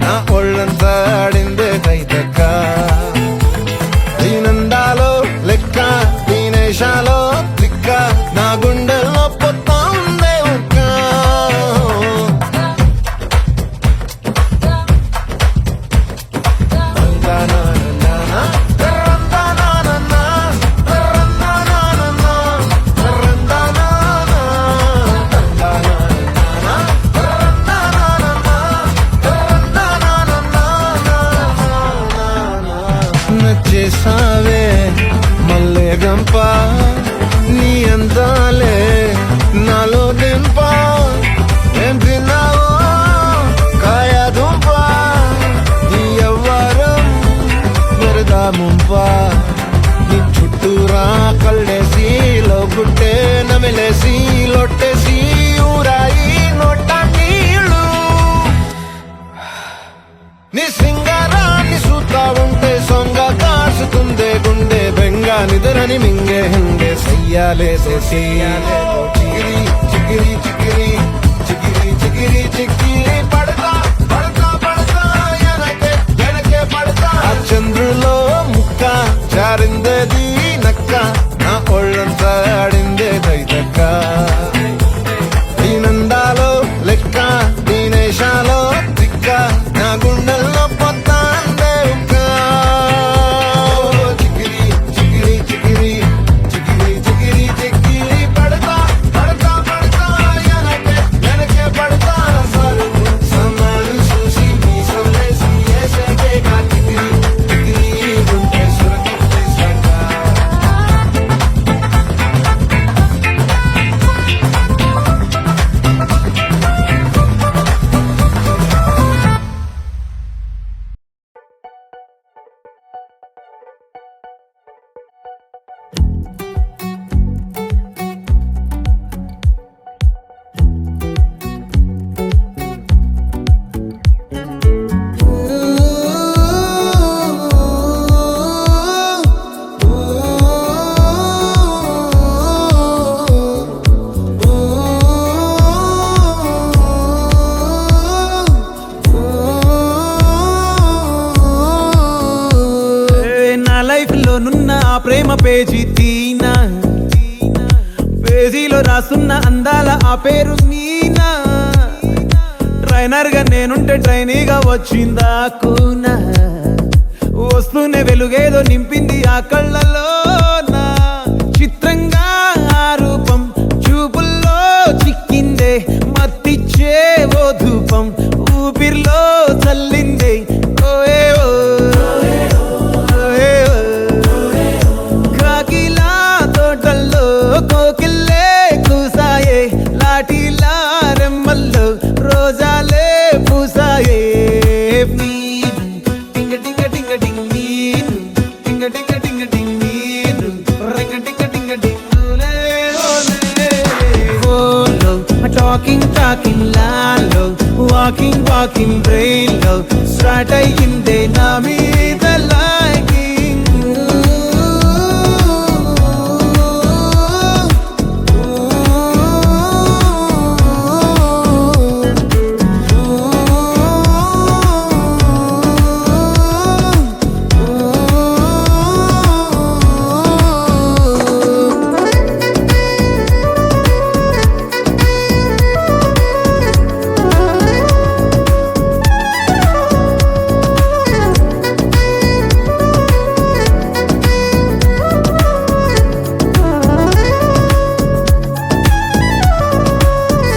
నా ఒళ్ళంతా ఆడిందే తైతక్క దీనందాలో లెక్క దీనేశాలో దిక్క నా గుండెల్లో పొత్తా ఉందే ఒక్క నచ్చేసావే మల్లె గంప నీ అందాలే నాలో దింప ఏం తిన్నావో కాయ దుంప నీ ఎవ్వరం మెరదా ముంప నీ చుట్టూరా కళ్ళేసి లోగుట్టే నమిలేసి లొట్టేసి ఊరాయి నోట నీళ్ళు నీ సింగారాన్ని చూస్తా ఉంటే సొంగ కాసుకుందే గుండె బెంగ నిద్రని మింగే హంగే సయ్యాలే సయ్యాలే చిగిరి చిగిరి చిగిరి చిగిరి చిగిరి చిగిరి పడతా పడతా పడతా ఎనకే ఎనకే పడతా ఆ చంద్రులో ముక్క జారిందేది నక్క నా ఒళ్ళంతా ఆడిందే దైతక్క దీనందాలో లెక్క దీనేశాలో దిక్క నా గుండెల్లో పొత్తాందే ఉక్క చికిరి చికిరి చికిరి చికిరి చికిరి చికిరి పడతా పడతా పడతా ఎనకే ఎనకే పడతా సమాలు చూసి నీ సొల్లేసి ఏసేకే గా చికిరి చికిరి గుంటే సురకి సక్క నా లైఫ్ లో నున్న ఆ ప్రేమ పేజీ తీనా పేజీలో రాసున్న అందాల ఆ పేరు మీనా ట్రైనర్ గా నేనుంటే ట్రైనీగా వచ్చిందా కూనా వస్తూనే వెలుగేదో నింపింది ఆ కళ్ళలో నా చిత్రంగా ఆ రూపం చూపుల్లో చిక్కిందే మత్తిచ్చే ఓ ధూపం ఊపిరిలో చల్లిందే ఓయే ఓ కాకిలా తోటల్లో కోకిల్లే కూసాయే లాఠీలా రెమ్మల్లో రోజాలే పూసాయే టింగ టింగ టింగ టింగ్ నీరు టింగ టింగ టింగ టింగ్ నీరు రింగ టింగ టింగ టింగులే ఓలో టాకింగ్ టాకింగ్ లాలో వాకింగ్ వాకింగ్ బ్రెయిన్ లో స్టార్ట్ అయ్యిందే నా మీద లైకింగ్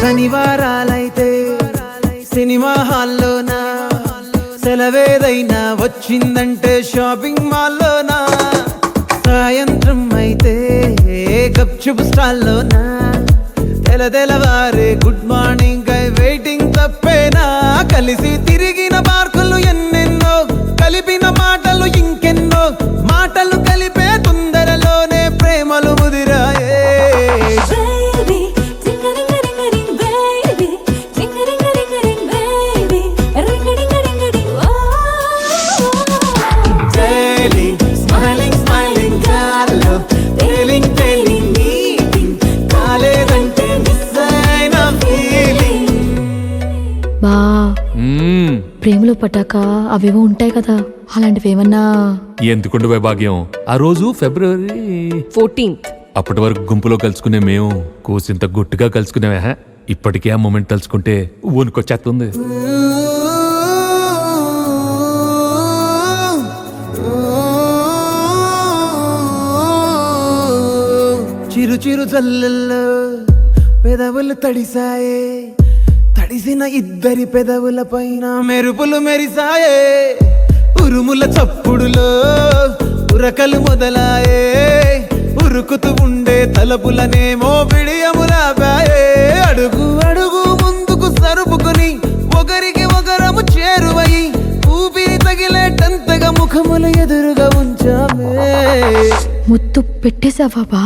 శనివారాలైతే సినిమా హాల్లోనా సెలవేదైనా వచ్చిందంటే షాపింగ్ మాల్లోనా సాయంత్రం అయితే గప్చుప్ స్టాల్లోనా తెలవారే గుడ్ మార్నింగ్ ఐ వెయిటింగ్ తప్పేనా కలిసి తిరిగిన పార్కులు ఎన్నెన్నో కలిపిన మాటలు ఇంకెన్నో మాటలు కలిపే తొందరలోనే ప్రేమలు ముదిరాయే Baby, ring a ring a ring ring baby, ring a ring a ring ring baby, ring a ring a ring పేర్లు పటాక అవేవో ఉంటాయి కదా, అలాంటివి ఏమన్నా? ఎందుకుండు వైభాగ్యం, ఆ రోజు ఫిబ్రవరి 14th. అప్పటి వరకు గుంపులో కలుసుకునే మేము కూసింత గుట్టుగా కలుసుకునేవా. ఇప్పటికే ఆ మూమెంట్ తలుచుకుంటే ఊనుకొచ్చేస్తుంది. చిరు చిరు జల్లెల్లో పెదవులు తడిసాయే, తడిసిన ఇద్దరి పెదవుల పైన మెరుపులు మెరిసాయే. ఉరుముల చప్పుడులో ఉరకలు మొదలాయే, ఉరుకుతూ ఉండే తలపులనేమో బిడియములాపాయే. అడుగు అడుగు ముందుకు సరుపుకొని ఒకరికి ఒకరము చేరువై ఊపిరి తగిలేటంతగా ముఖములు ఎదురుగా ఉంచామే. ముద్దు పెట్టేశావా బా?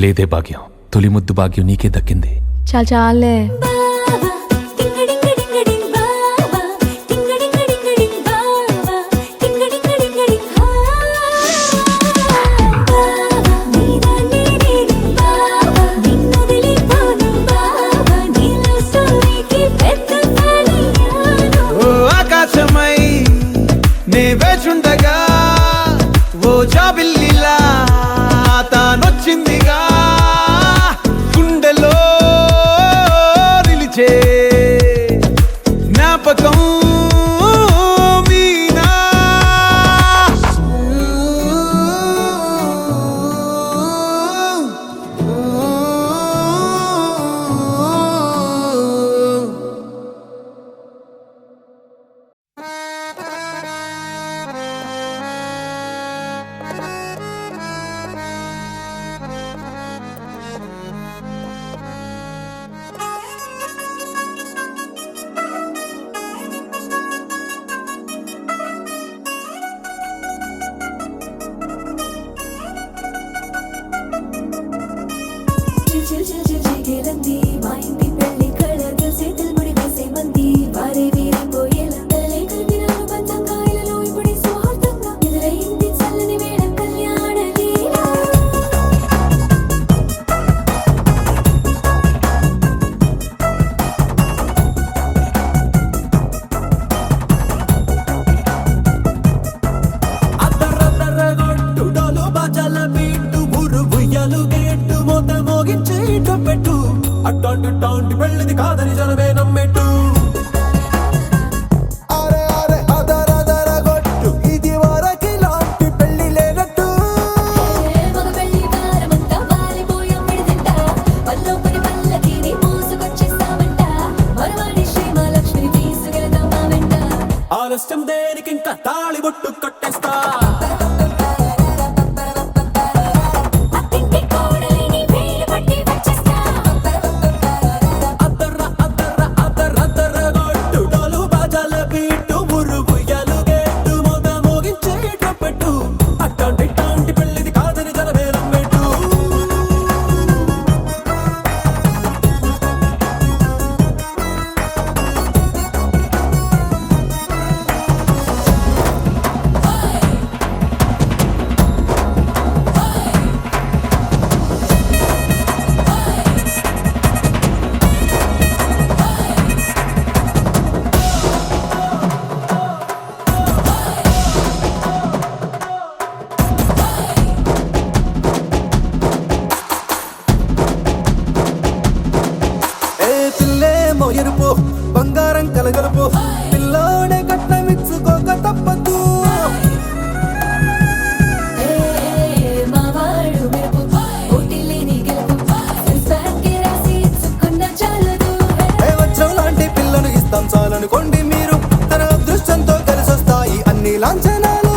లేదే భాగ్యం, తొలి ముద్దు భాగ్యం నీకే దక్కింది. చాలే. బావా టింగడింగడింగడింగ్ బావా టింగడింగడింగడింగ్ బావా టింగడింగడింగడింగ్ హా బావా నీదాన్ని నేను బావా నిన్నొదిలిపోను బావా నీ లవ్ స్టోరీకి పెద్ద ఫ్యానయ్యాను. ఓ ఆకాశమై నే వేచుండగా ఓ జాబిల్లిలా తానొచ్చిందిగా, గుండెలో నిలిచే జ్ఞాపకం మీనా. చిల్ చిల్ చిల్ చిగేలంది మా ఇంటి పెళ్లి కళగా చేతులు ముడి వేసే మంది వారే వీరే పోయేలా తలే కలిపినాను పంచంగాయలలో ఇప్పుడే స్వార్థంగా ఎదురైంది చల్లని వేళ కళ్యాణ లీల. అట్లాంటి పెళ్ళిది కాదని జనమే నమ్మెట్టు. అరే అరే అదరదర గొట్టు, ఇది వరకి లాంటి పెళ్లి లేనట్టు. మగ పెళ్లి వారమంతా వాలిపోయాం విడిదింట, పల్లోపరి పల్లకిని మోసుకొచ్చేస్తామంట, మరవాడి శ్రీమహాలక్ష్మిని తీసుకెళ్తాం మా వెంట. ఆలస్యం దేనికింకా తాళి బొట్టు కట్టేస్తా. అత్తింటి కోడలిని వేలు పట్టి వచ్చేస్తా. అదర అదర అదర అదర గొట్టు, డోలు బాజాల బీటు, మురుగుయ్యలు గేటు, మోత మోగించే ట్రంపెట్టు. అట్లాంటి పెళ్ళిది కాదని జనమే నమ్మెట్టు. ఎరుపు బంగారం కలగలుపు, పిల్లోడే కట్నమిచ్చుకోక తప్పదు. మా వాడు మెరుపు ఓటిల్లేని గెలుపు, సెన్సార్కి రాసి ఇచ్చుకున్న చాలదు. వజ్రం లాంటి పిల్లను ఇస్తాం చాలనుకోండి మీరు, తన అదృష్టంతో కలిసొస్తాయి అన్ని లాంఛనాలు.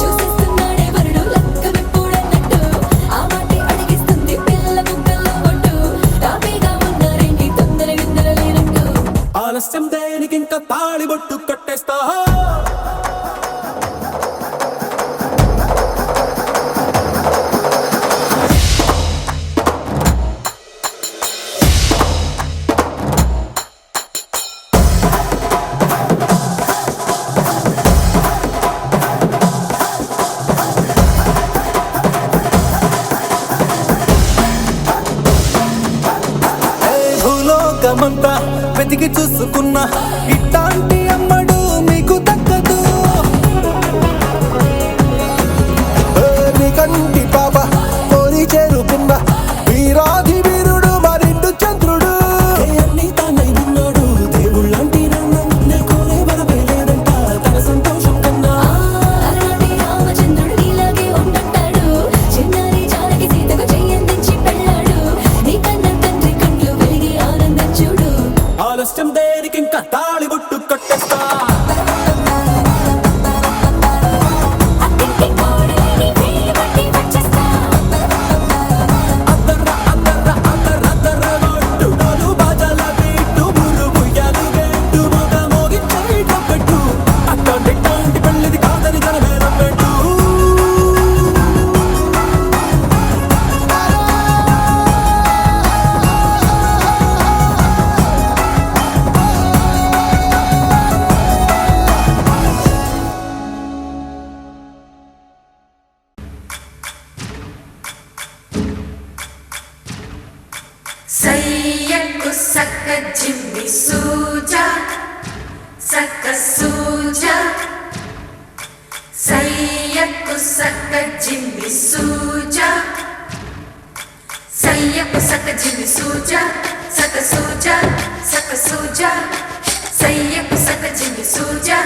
చూసిస్తున్నాడే వరుడు లక్క విప్పుడన్నట్టు, ఆ మాటే అడిగిస్తుంది పిల్ల బుగ్గల్లో ఒట్టు. తాపీగా ఉన్నారేంటి తొందర గిందర లేనట్టు. ఆలస్యం దేనికింకా తాళి బొట్టు కట్టేస్తా. భూలోకమంతా వెతికి చూసుకున్నా, ఇట్లాంటి అమ్మడు మీకు కంటి పాప కోరి చేరుకున్న వీరాధి వీరుడు మరిండు చంద్రుడు అన్ని తానై ఉన్నాడు దేవుళ్ళంటి నన్ను కోరే వరమే లేదంట తన సంతోషం కన్నా అలాంటి రామచంద్రుడు నీలాగే ఉండంటాడు చిన్నారి జానకి సీతకు చెయ్యందించి పెళ్ళాడు నీ కన్న తండ్రి కండ్లు వెలిగి ఆనందం చూడు ఆలస్యం దేనికింకా తాళి బొట్టు కొట్టేస్తా అత్తింటి కోడలిని వేలు పట్టి వచ్చేస్తా అద్దర్ర అద్దర్ర అద్దర్ర అద్దర్ర కొట్టు డోలు బాజాల బీటు మురు ముయ్యాలు గెట్టు మొగ మోగించే ట్రంపెట్టు అట్లాంటి పెళ్ళిది కాదని జనమేరం పెట్టు సయ్యకు సక్క జిమ్మి సూజా సక్క సూజా సయ్యకు సక్క జిమ్మి సూజా సయ్యకు సక్క జిమ్మి సూజా సక్క సూజా సక్క సూజా సయ్యకు సక్క జిమ్మి సూజా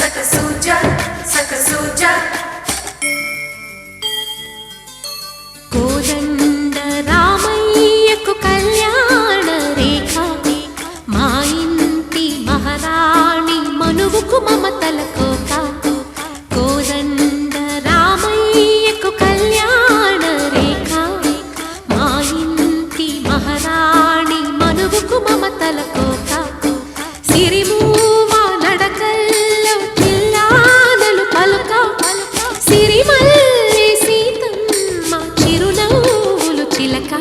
సక్క సూజా సక్క సూజా కోదండ రామయ్యకు కళ్యాణ రేఖ మా ఇంటి మహారాణి మనువుకు మమతల కోక కోదండ రామయ్యకు కళ్యాణ రేఖ మా ఇంటి మహారాణి మనువుకు మమతల కోక సిరిమూవా నడకల్లో చిల్లానలు పలుక సిరిమల్లె సీతమ్మ చిరునవ్వులు చిలక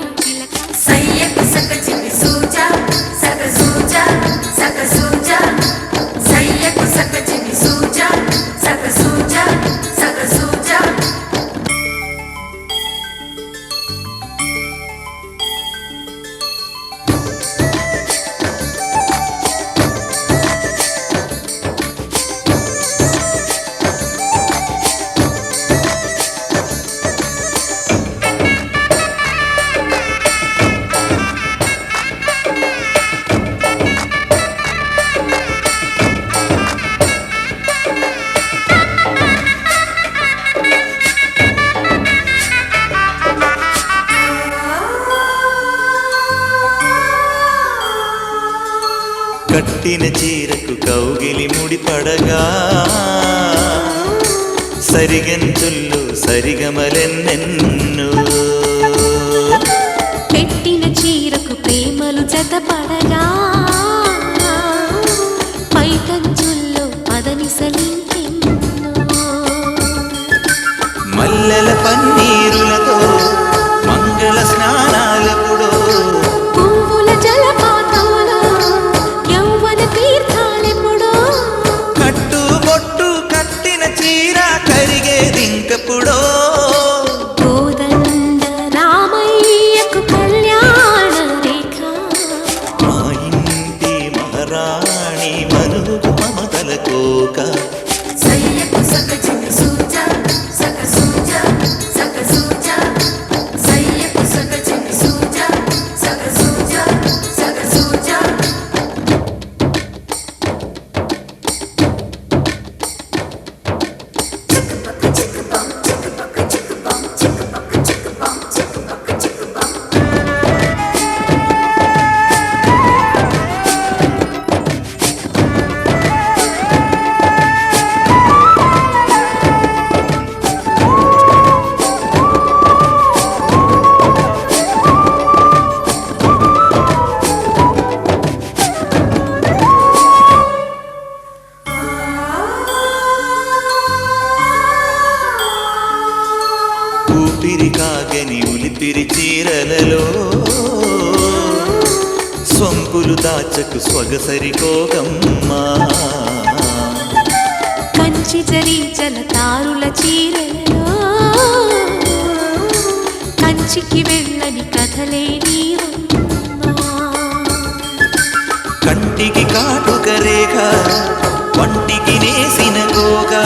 సయ్యకు సక చిన్ని సూజా సక సూజా సక సూజా సయ్యకు సక చిన్ని సూజా సక సూజా సక సూజా కట్టిన చీరకు కౌగిలి ముడిపడగా సరిగంతుల్లో సరిగమలెన్నెన్ను పెట్టిన చీరకు ప్రేమలు జతపడగా పైకంచుల్లో పదనిసలింకెన్నో మల్లెల పన్నీరులతో మంగళ స్నానాలెప్పుడో పువ్వుల జలపాతంలో యౌవన తీర్థాలెప్పుడో కట్టు బొట్టు కట్టిన చీర కరిగేదింకప్పుడో కోదండ రామయ్యకు కళ్యాణ రేఖ మా ఇంటి మహారాణి మనుగు మమతల కోక సయ్యకు సక చిన్ని సూజా సక సూజా సక సూజా సయ్యకు సక చిన్ని సూజా సక సూజా సక సూజా ఊపిరి కాగని ఉలిపిరి చీరలలో సొంపులు దాచకు స్వగసరి కోగమ్మా కంచి జరి జలతారుల చీరలో కంచికి వెళ్ళని కథలే నీవమ్మా కంటికి కాటుక రేఖ వంటికి నేసిన గోగా